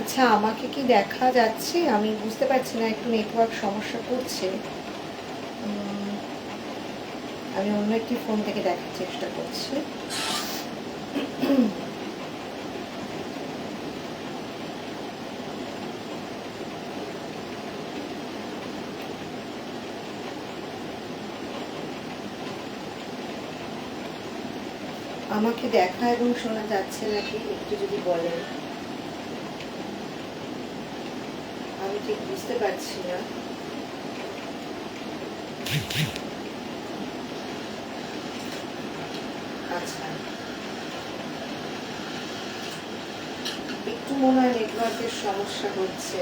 আচ্ছা, আমাকে কি দেখা যাচ্ছে? আমি বুঝতে পারছি না, একটু নেটওয়ার্ক সমস্যা করছে। আমি অন্য একটি ফোন থেকে দেখার চেষ্টা করছি। আমাকে দেখা এবং শোনা যাচ্ছে নাকি একটু যদি বলেন। আমি ঠিক বুঝতে পারছি না। আচ্ছা, একটু মনে হয় নেটওয়ার্কের সমস্যা হচ্ছে।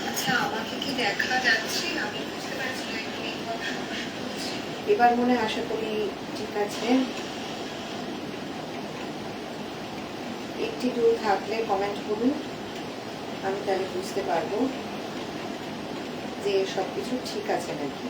আচ্ছা, আমাকে কি দেখা যাচ্ছে? আমি বুঝতে পারছি না, একটু নেটওয়ার্ক সমস্যা হচ্ছে। এবার মনে আশা করি ঠিক আছে। একটি দূর থাকলে কমেন্ট করুন, আমি তাহলে বুঝতে পারবো যে সবকিছু ঠিক আছে নাকি।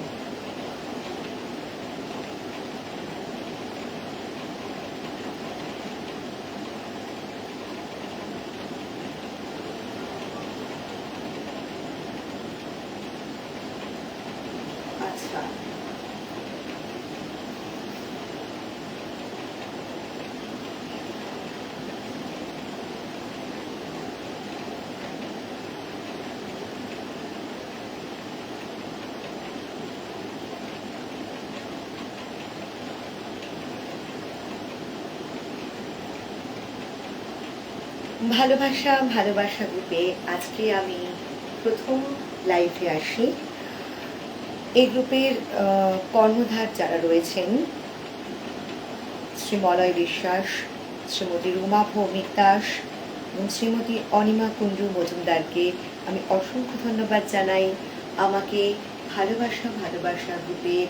আচ্ছা, ভালোবাসা ভালোবাসা গ্রুপে আজকে আমি প্রথম লাইভে আসি। এই গ্রুপের কর্ণধার যারা রয়েছেন, শ্রী মলয় বিশ্বাস, শ্রীমতী রুমা ভৌমিক দাস এবং শ্রীমতী অনিমা কুণ্ডু মজুমদারকে আমি অসংখ্য ধন্যবাদ জানাই আমাকে ভালোবাসা ভালোবাসা গ্রুপের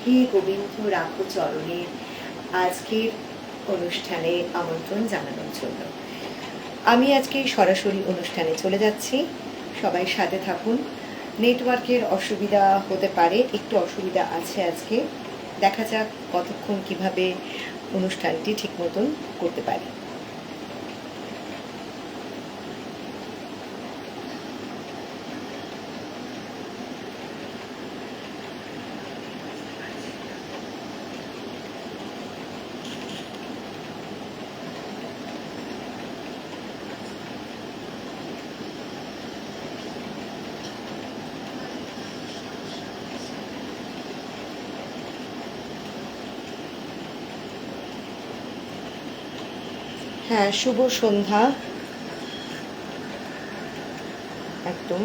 হে গোবিন্দ রাখো চরণে আজকের অনুষ্ঠানে আমন্ত্রণ জানানোর জন্য। আমি আজকে সরাসরি অনুষ্ঠানে চলে যাচ্ছি, সবাই সাথে থাকুন। নেটওয়ার্কের অসুবিধা হতে পারে, একটু অসুবিধা আছে আজকে। দেখা যাক কতক্ষণ কিভাবে অনুষ্ঠানটি ঠিক মতন করতে পারি। হ্যাঁ, শুভ সন্ধ্যা। একদম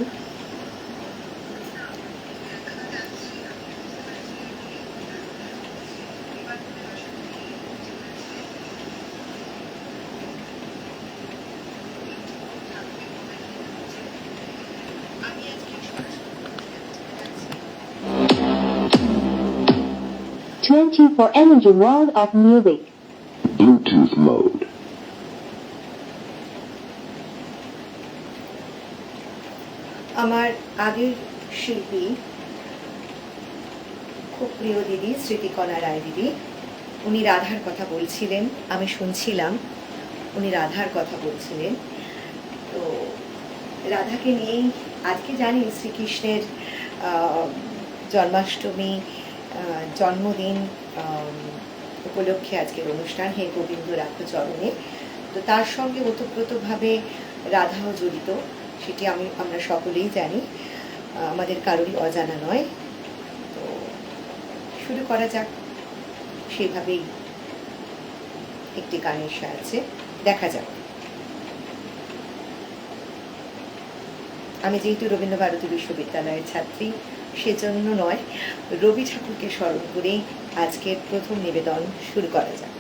20 for Energy World of Music. Bluetooth mode. আমার আগের শিল্পী, খুব প্রিয় দিদি স্মৃতিকণা রায় দিদি, উনি রাধার কথা বলছিলেন, আমি শুনছিলাম। উনি রাধার কথা বলছিলেন। তো রাধাকে নিয়েই আজকে জানি শ্রীকৃষ্ণের জন্মাষ্টমী, জন্মদিন উপলক্ষে আজকের অনুষ্ঠান হে গোবিন্দ রাখো চরণে। তো তার সঙ্গে ওতপ্রোতভাবে রাধাও জড়িত, সেটি আমরা সকলেই জানি, আমাদের কারোরই অজানা নয়। তো শুরু করা যাক সেইভাবেই একটি গানের সাহায্যে, দেখা যাক। আমি যেহেতু রবীন্দ্রভারতী বিশ্ববিদ্যালয়ের ছাত্রী, সেজন্য নয়, রবি ঠাকুরকে স্মরণ করেই আজকের প্রথম নিবেদন শুরু করা যাক।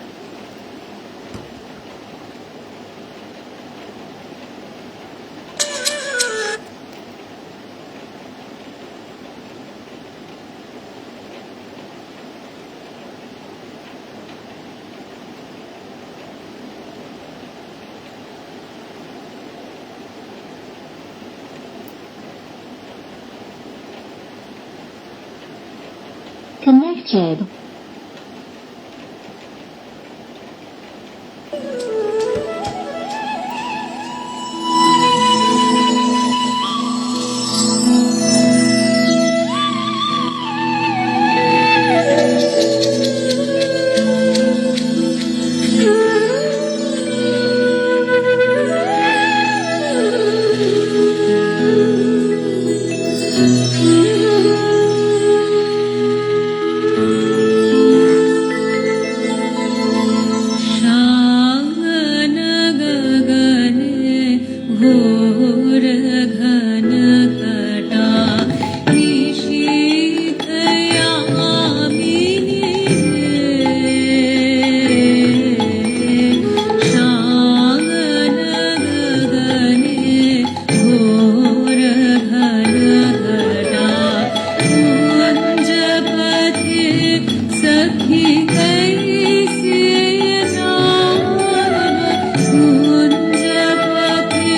Connected. शांगन गगने घोर घन घटा निशीथ यामिनी शांगन गगने घोर घन घटा कुंजपति सखी कैसे कुंजपति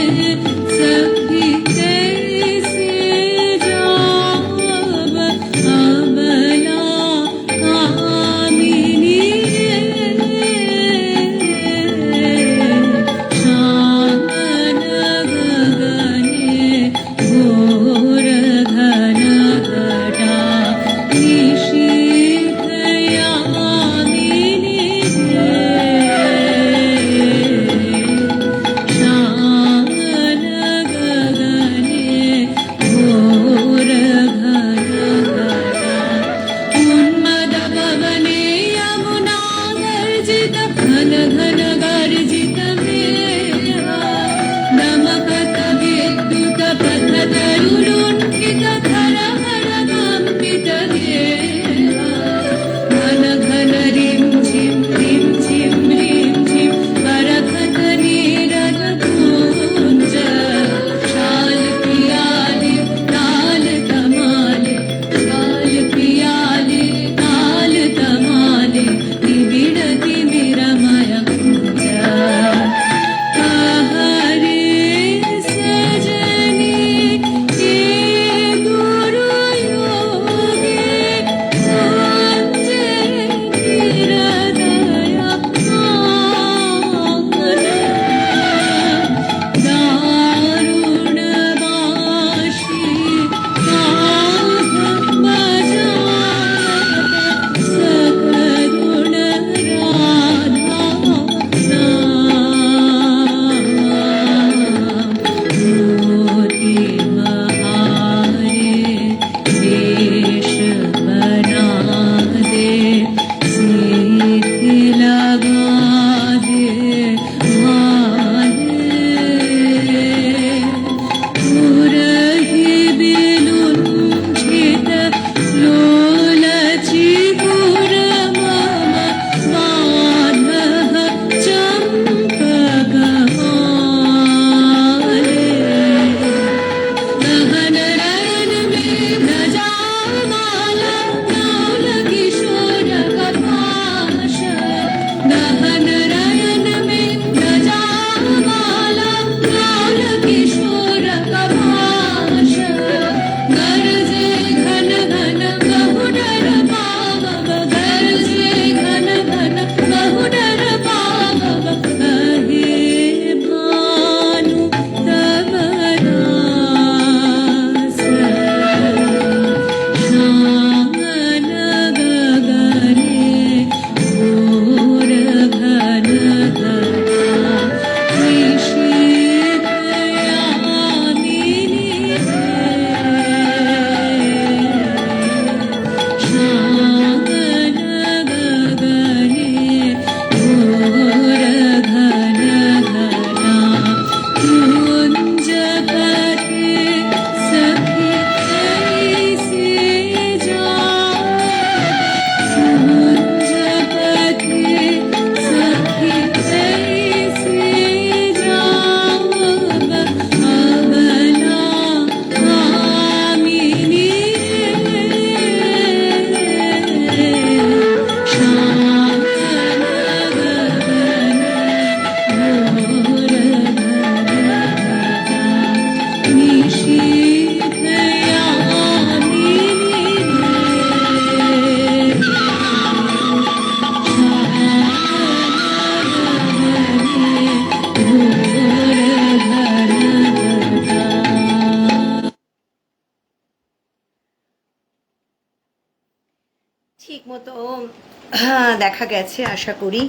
হ্যাঁ, দেখা গেছে আশা করি।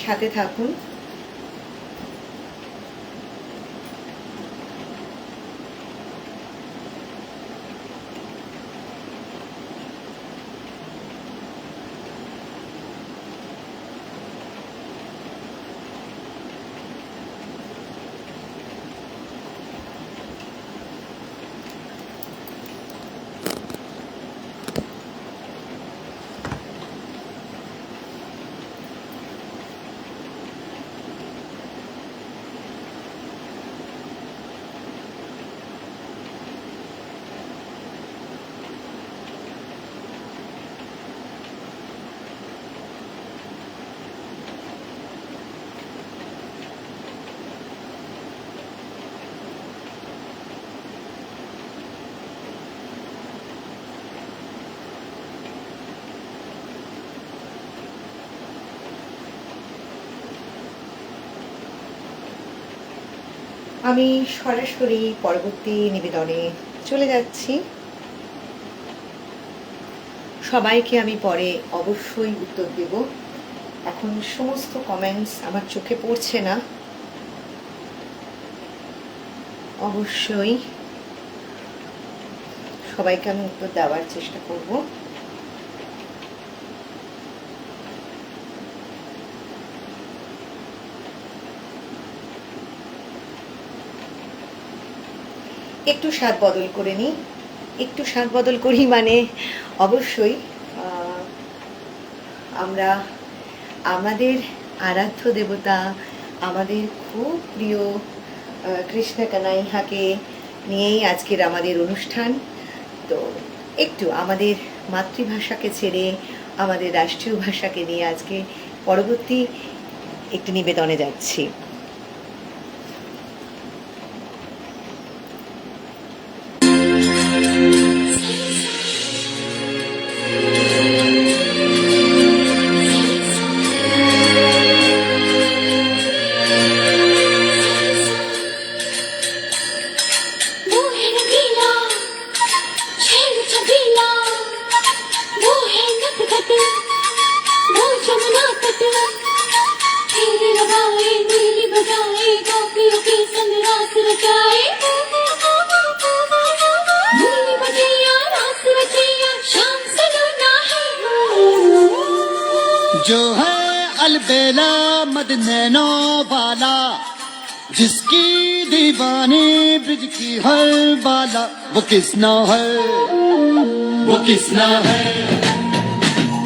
সাথে থাকুন। আমি সরাসরি পরবর্তী নিবেদনে চলে যাচ্ছি। সবাইকে আমি পরে অবশ্যই উত্তর দেব। এখন সমস্ত কমেন্টস আমার চোখে পড়ছে না। অবশ্যই সবাইকে আমি উত্তর দেওয়ার চেষ্টা করব। একটু স্বাদ বদল করে নিই, একটু স্বাদ বদল করি মানে অবশ্যই আমরা আমাদের আরাধ্য দেবতা, আমাদের খুব প্রিয় কৃষ্ণ কানাইয়াকে নিয়েই আজকের আমাদের অনুষ্ঠান। তো একটু আমাদের মাতৃভাষাকে ছেড়ে আমাদের রাষ্ট্রীয় ভাষাকে নিয়ে আজকে পরবর্তী একটি নিবেদনে যাচ্ছি। वो है रंगीला, छैल छबीला, वो है नटखट, वो जमुना तट, तेरे लगाए नीली बजाए गोपियों के संग रास रचाए, नीली बजैया रास रचैया शाम सलोना है। जो है अलबेला मद नैनो वाला, जिसकी दीवानी ब्रिज की हर बाला, वो किसना है, वो किसना है,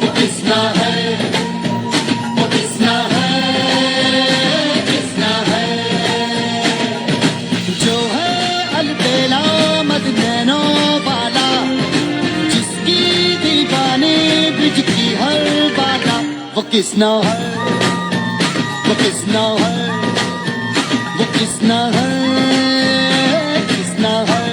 वो किसना है, वो किसना है, किसना है। जो है अलबेला मद नैनो वाला, जिसकी दीवानी ब्रिज की हर बाला, वो किसना है, वो किसना है, वो किसना है, किसना है।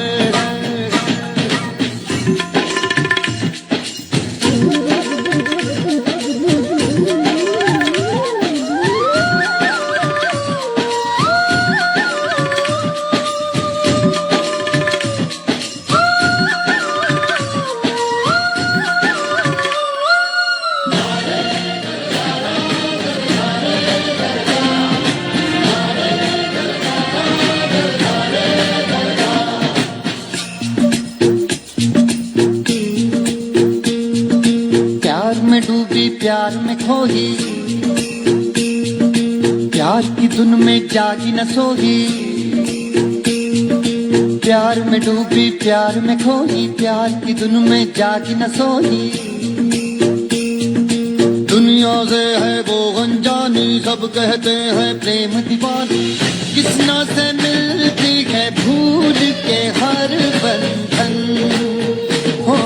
प्यार में डूबी प्यार में खोई, प्यार की धुन में जागी न सोई। प्यार में डूबी प्यार में खोई, प्यार की धुन में जागी न सोई। दुनिया से है वो अनजानी, सब कहते हैं प्रेम दीवानी, किसना से मिलती है भूल के हर बंधन। हो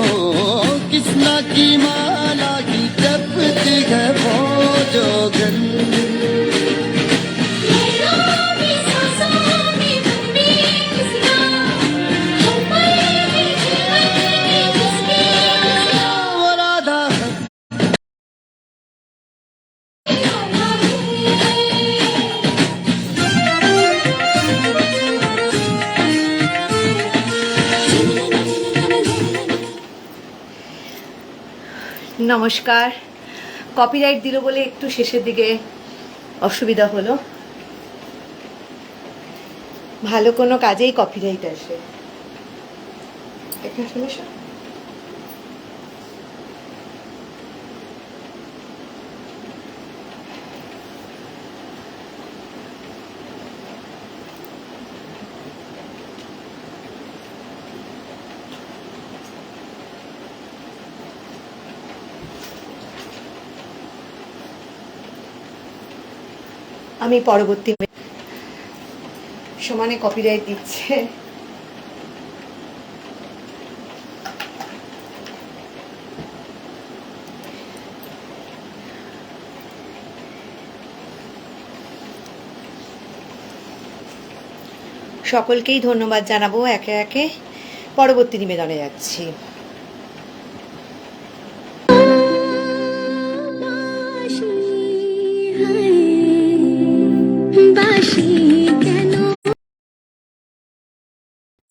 किसना की माला की जपती है वो जोगन। मेरा सांसों में बंदी किसना, हम पर भी जीवन में जिसकी किसना। वो राधा है, নমস্কার। কপিরাইট দিল বলে একটু শেষের দিকে অসুবিধা হলো। ভালো কোনো কাজেই কপিরাইট আসে। এখানে সমস্যা আমি পরবর্তী সমানে কপিরাইট দিচ্ছে। সকলকেই ধন্যবাদ জানাবো একে একে। পরবর্তী নিবেদনে যাচ্ছি। বাঁশি কেন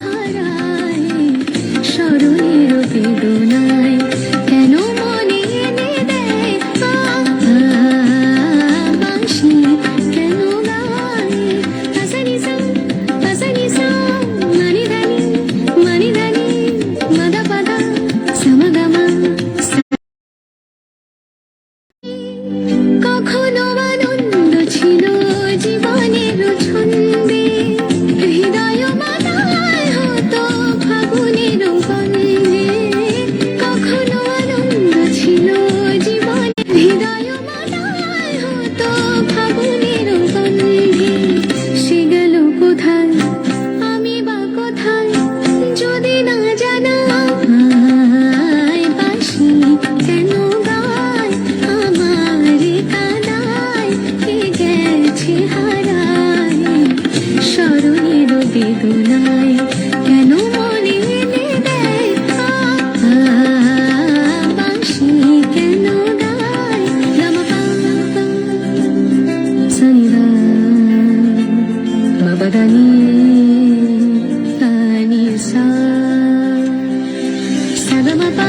হারায় স্মরণের বেদনায় কেন মনে এনে দেয় বাঁশি কেন গায় পাসানি সা মানি ধানি মাদা পাদা সামাগামা কখনো আনন্দ ছিল জীবনের ছন্দে হৃদয় মাতায় হতো ফাগুনের গন্ধে কখনো আনন্দ ছিল জীবন হৃদয় মাতায় হতো ফাগুনের গন্ধে সে গেল কোথায় আমি বা কোথায় যদি না জানাই বাঁশি কেন গায় আমার কাদায় কে গেছে হারায় স্মরণের বেদনায় কেন মনে এনে দেয় বাঁশি কেন গায় গামা সনিদা বাবাদানি তানি সা সাগমপা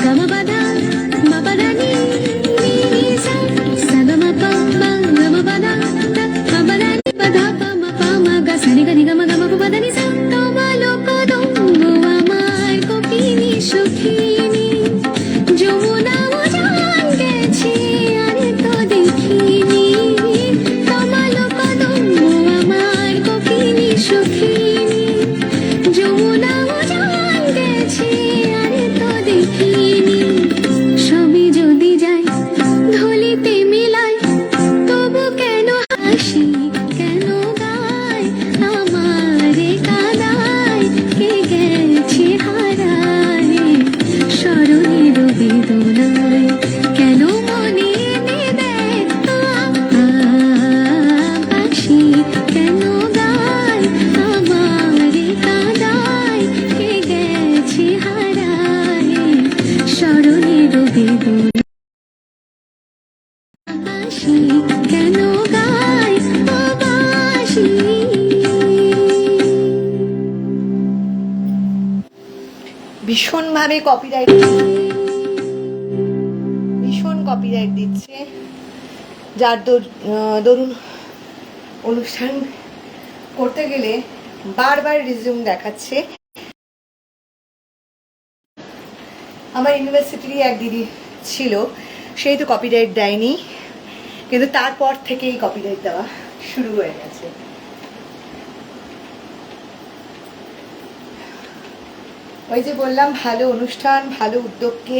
গমপদা মপদানি নিসা সাগমপা গমপদা মপদানি পদা পমপা মগা সনি গনি গম গম পদানি সা তোমালো কদম্ব আমার কপিনি সুখিনি যমুনা মজান গেছে আর তো দেখিনি তোমালো কদম্ব আমার কপিনি সুখিনি যমুনা মজান গেছে আর তো দেখিনি সবই যদি যাই ধলিতে মিলাই তবু কেন হাসি কেন গায় আমার কাদায় কে গেছে হারায় স্মরণের বেদনায় কেন মনে এনে দেয় বাঁশি কেন গায় আমার কাদায় কে গেছে হারায় স্মরণের বেদনায় বাঁশি কেন গায় ও বাঁশি ভীষণ কপিরাইট দিচ্ছে, যার দরুন অনুষ্ঠান করতে গেলে বারবার রিজিউম দেখাচ্ছে। আমার ইউনিভার্সিটিরই এক দিদি ছিল, সেই তো কপিরাইট দেয়নি, কিন্তু তারপর থেকেই কপিরাইট দেওয়া শুরু হয়ে গেছে। ওই যে বললাম, ভালো অনুষ্ঠান, ভালো উদ্যোগকে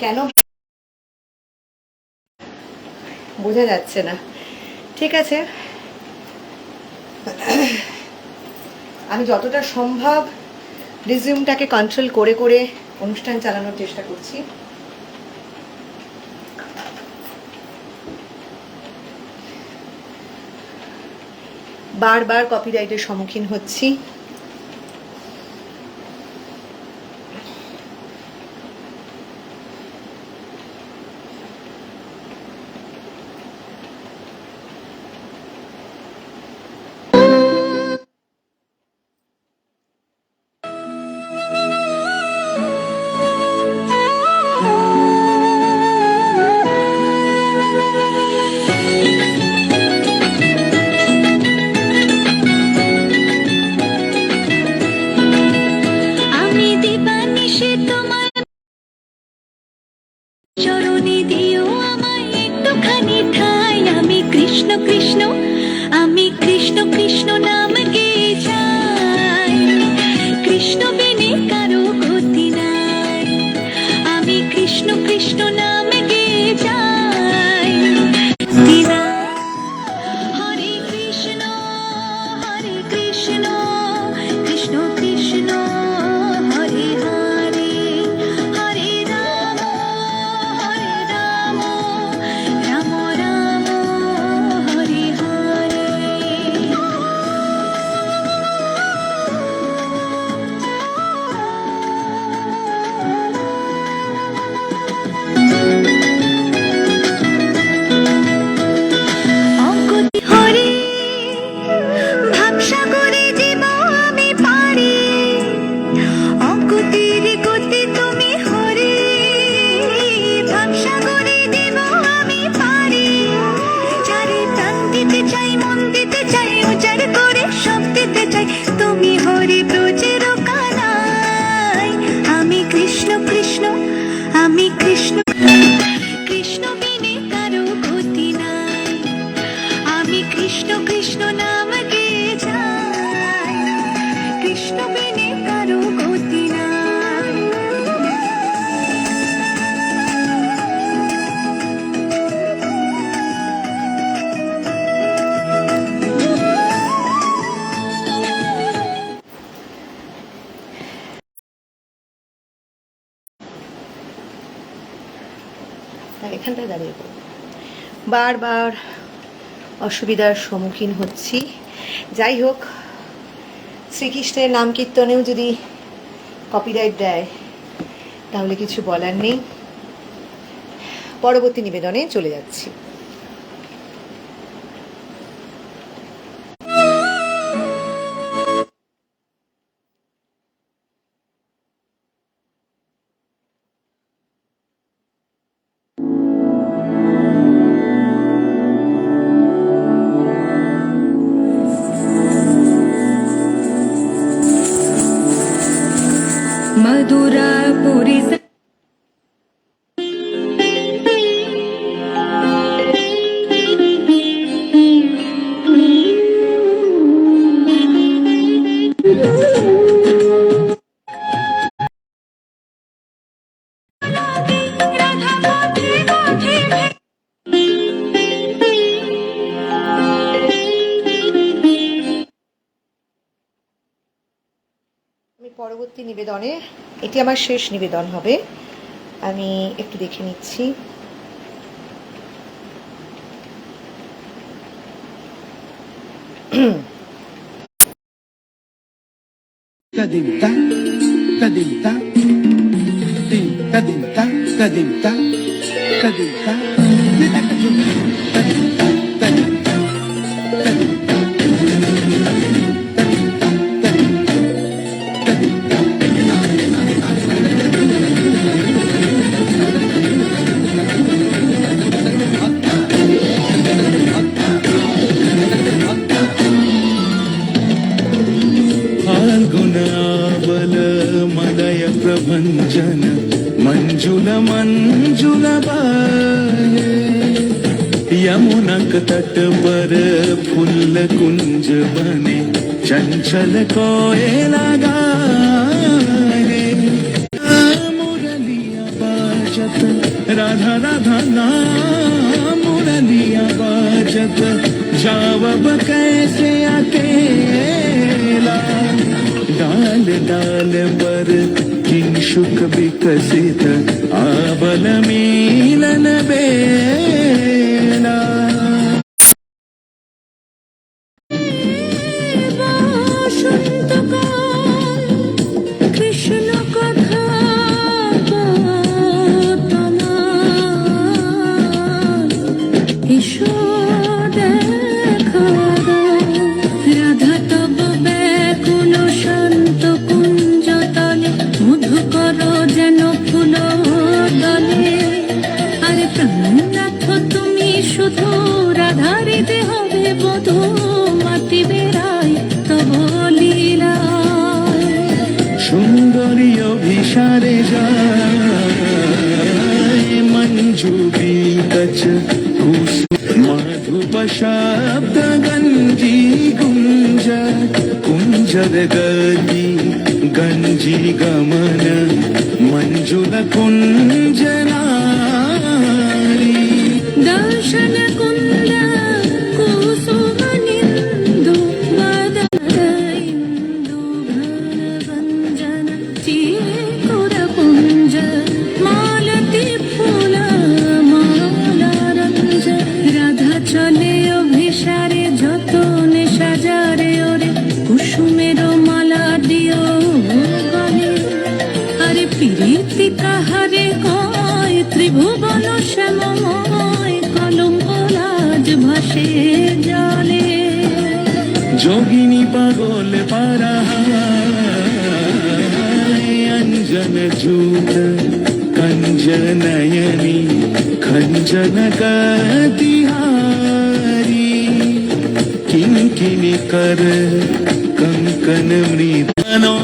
কেন বোঝা যাচ্ছে না। ঠিক আছে, আমি যতটা সম্ভব রিজিউমটাকে কন্ট্রোল করে করে অনুষ্ঠান চালানোর চেষ্টা করছি। বারবার কপিরাইটের সম্মুখীন হচ্ছি। নাম গে যাই, কৃষ্ণ বিনে কারো গতি নাই। আমি কৃষ্ণ কৃষ্ণ নাম গে যাই, দিনা হরে কৃষ্ণ কৃষ্ণ কৃষ্ণ হরে হরে, হরে রাম রাম রাম হরে হরে। অগতি হরে ভাবসাগরে জীব আমি পারি, অগতির গতি তুমি হরে, ভাবসাগরে জীব আমি পারি। চারি প্রাণ দিতে চাই, মন দিতে চাই, উজাড় করে সব দিতে চাই, তুমি হরে ব্রজের কানাই। আমি কৃষ্ণ কৃষ্ণ, আমি কৃষ্ণ কৃষ্ণ বিনে কারো গতি নাই। আমি কৃষ্ণ কৃষ্ণ নাম গে যাই, কৃষ্ণ বিনে কারো গতি নাই। এখানটায় দাঁড়িয়ে পড়ব। বারবার অসুবিধার সম্মুখীন হচ্ছি। যাই হোক, শ্রীকৃষ্ণের নাম কীর্তনেও যদি কপিরাইট দেয় তাহলে কিছু বলার নেই। পরবর্তী নিবেদনে চলে যাচ্ছি। मधुरापुरी আমি পরবর্তী নিবেদনে, এটি আমার শেষ নিবেদন হবে, আমি একটু দেখে নিচ্ছি। Kadimta, kadimta, kadimta, kadimta, kadimta, फाल्गुनावल मलय प्रभंजन मंजुल मंजुल बाहे, यमुनक तट पर फूल कुंज बने चंचल कोयला गाहे। मुरलिया बाजत राधा राधा नाम, मुरलिया बाजत जावब कैसे अकेला। डाल डाल पर किंशुक विकसित आबल मिलन बेला। কৃষ্ণ কথা ঈশ্বর দেখা রাধা তব ব্যাকুল শান্ত কুঞ্জ তলে, মধুকর যেন ফুল দলে। আরে প্রাণনাথ তুমি শুধু রাধারিতে হবে বধূ, মাটি বেড়াই তব লীলা। সুন্দরী অভিসারে যায় মঞ্জু বিকচ কুসুম, মধুপ শব্দ গঞ্জি গুঞ্জ जरगती गंजी गमन मंजुल कुंजनारी दर्शन कुंद कुसुमनिंदु वदन इंदु घनवंजन चिकुर पुंज मालती फूल माला रंज राधा चले अभिसारे যতনে সাজারে ওরে কুসুমের মালা দিও গলে আরে প্রীতি কাহারে কয় ত্রিভুবন শ্যামময় কলঙ্ক লাজ ভাসে জলে जोगिनी पागल पारा अंजन झूठ कंजनयनी खंजन कतिहारी किंकिनी कर कंकन मृदनो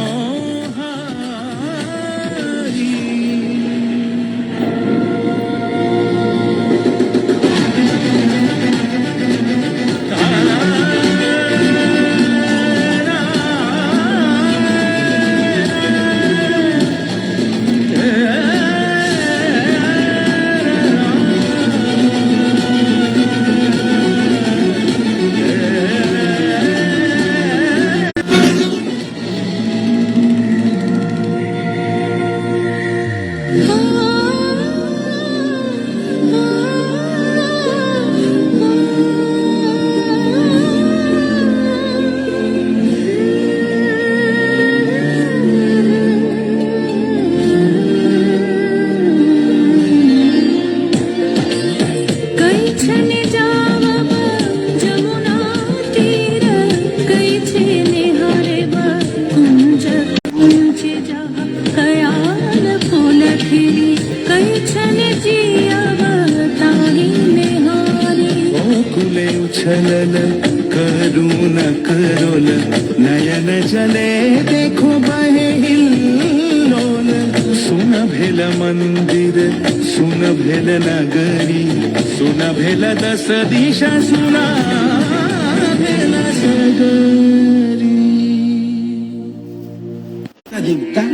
कैछने जावब जमुना तीर कैछे निहारे कुंज कुंज जहा कयाल फूल खिली कैछने जियब ताही निहारी गोकुले उछलल करुण करोल नयन जले देखो बहे हिल्लोल सुन भेल मंदिर सुन भेल नगरी सुन भेल दस दिशा सुना भेल सगरी तदिता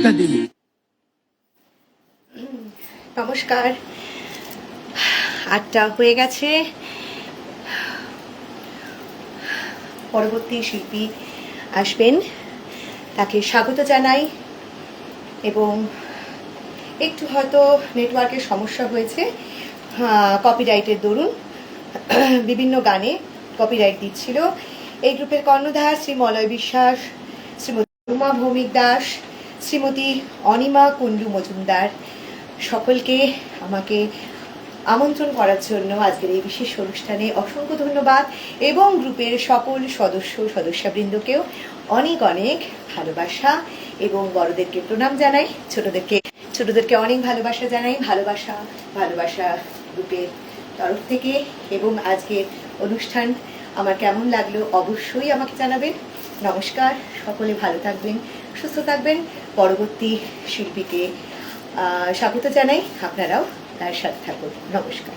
तदिमी নমস্কার, 8টা হয়ে গেছে। পরবর্তী শিল্পী আসবেন, তাকে স্বাগত জানাই। এবং একটু হয়তো নেটওয়ার্কের সমস্যা হয়েছে, কপিরাইটের দরুন বিভিন্ন গানে কপিরাইট দিচ্ছিল। এই গ্রুপের কর্ণধার শ্রী মলয় বিশ্বাস, শ্রীমতী উমা ভৌমিক দাস, শ্রীমতী অনিমা কুণ্ডু মজুমদার, সকলকে আমাকে আমন্ত্রণ করার জন্য আজকের এই বিশেষ অনুষ্ঠানে অসংখ্য ধন্যবাদ। এবং গ্রুপের সকল সদস্যবৃন্দকেও অনেক অনেক ভালোবাসা এবং বড়দেরকে প্রণাম জানাই, ছোটদেরকে অনেক ভালোবাসা জানাই। ভালোবাসা গ্রুপের তরফ থেকে। এবং আজকের অনুষ্ঠান আমার কেমন লাগলো অবশ্যই আমাকে জানাবেন। নমস্কার, সকলে ভালো থাকবেন, সুস্থ থাকবেন। পরবর্তী শিল্পীকে স্বাগত জানাই, আপনারাও তার সাথে থাকুন। নমস্কার।